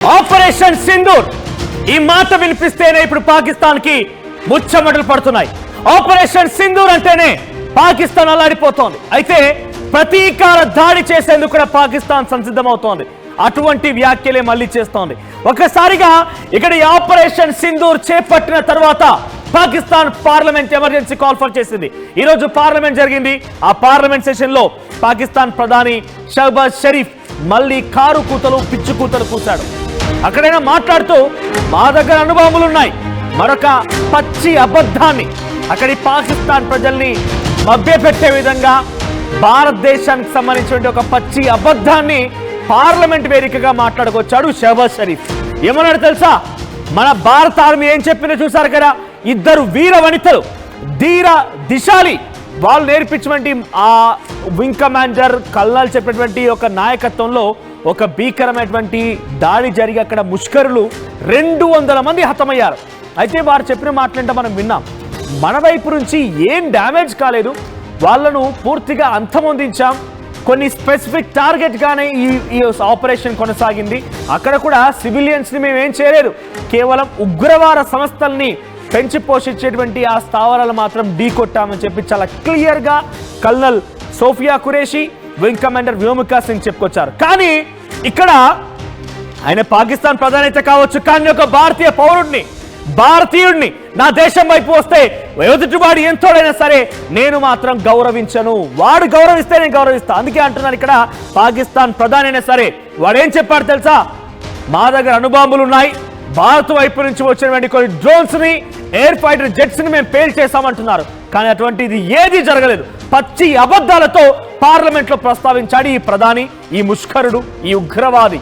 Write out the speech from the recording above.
Operation Sindoor ఈ మాట వినిపిస్తేనే ఇప్పుడు పాకిస్తాన్ కి ముచ్చమటలు పడుతున్నాయి. ఆపరేషన్ సింధూర్ అంటేనే పాకిస్తాన్ అల్లాడిపోతోంది. అయితే ప్రతీకార దాడి చేసేందుకు కూడా పాకిస్తాన్ సంసిద్ధమవుతోంది. అటువంటి వ్యాఖ్యలే మళ్ళీ చేస్తోంది. ఒకసారిగా ఇక్కడ ఈ ఆపరేషన్ సింధూర్ చేపట్టిన తర్వాత పాకిస్తాన్ పార్లమెంట్ ఎమర్జెన్సీ కాల్ఫర్ చేసింది. ఈ రోజు పార్లమెంట్ జరిగింది. ఆ పార్లమెంట్ సెషన్ లో పాకిస్తాన్ ప్రధాని షహబాజ్ షరీఫ్ మళ్ళీ కారు కూతలు పిచ్చు కూతలు కూశాడు. అక్కడైనా మాట్లాడుతూ మా దగ్గర అణుబాంబులు ఉన్నాయి, మరొక పచ్చి అబద్ధాన్ని అక్కడి పాకిస్తాన్ ప్రజల్ని మభ్యపెట్టే విధంగా భారతదేశానికి సంబంధించిన ఒక పచ్చి అబద్ధాన్ని పార్లమెంట్ వేదికగా మాట్లాడుకొచ్చాడు షహబాజ్ షరీఫ్. ఏమన్నాడు తెలుసా? మన భారత ఆర్మీ ఏం చెప్పిందో చూసారు కదా, ఇద్దరు వీర వనితలు ధీర దిశాలి వాళ్ళు నేర్పించినటువంటి ఆ వింగ్ కమాండర్ కల్నల్ చెప్పినటువంటి ఒక నాయకత్వంలో ఒక భీకరమైనటువంటి దాడి జరిగి అక్కడ ముష్కరులు 200 మంది హతమయ్యారు. అయితే వారు చెప్పిన మాటలంటే మనం విన్నాం. మన వైపు నుంచి ఏం డ్యామేజ్ కాలేదు, వాళ్ళను పూర్తిగా అంతమొందించాం. కొన్ని స్పెసిఫిక్ టార్గెట్ గానే ఈ ఆపరేషన్ కొనసాగింది. అక్కడ కూడా సివిలియన్స్ ని మేమేం చేయలేదు, కేవలం ఉగ్రవాద సంస్థల్ని పెంచి పోషించేటువంటి ఆ స్థావరాలు మాత్రం ఢీకొట్టామని చెప్పి చాలా క్లియర్ గా colonel Sofiya Qureshi, wing commander Vyomika Singh చెప్పుకొచ్చారు. కానీ ఇక్కడ ఆయన పాకిస్తాన్ ప్రధాని అయితే కావచ్చు, కానీ ఒక భారతీయ పౌరుడిని, భారతీయుడిని నా దేశం వైపు వస్తే ఎదుటివాడు ఎంతోడైనా సరే నేను మాత్రం గౌరవించను. వాడు గౌరవిస్తే నేను గౌరవిస్తా. అందుకే అంటున్నాను, ఇక్కడ పాకిస్తాన్ ప్రధాని అయినా సరే వాడేం చెప్పాడు తెలుసా? మా దగ్గర అణుబాంబులు ఉన్నాయి, భారత్ వైపు నుంచి వచ్చినటువంటి కొన్ని డ్రోన్స్ ని, ఎయిర్ ఫైటర్ జెట్స్ ని మేము పేల్ చేశామంటున్నారు. కానీ అటువంటిది ఏది జరగలేదు. పచ్చి అబద్ధాలతో పార్లమెంట్ లో ప్రస్తావించాడు ఈ ప్రధాని, ఈ ముష్కరుడు, ఈ ఉగ్రవాది.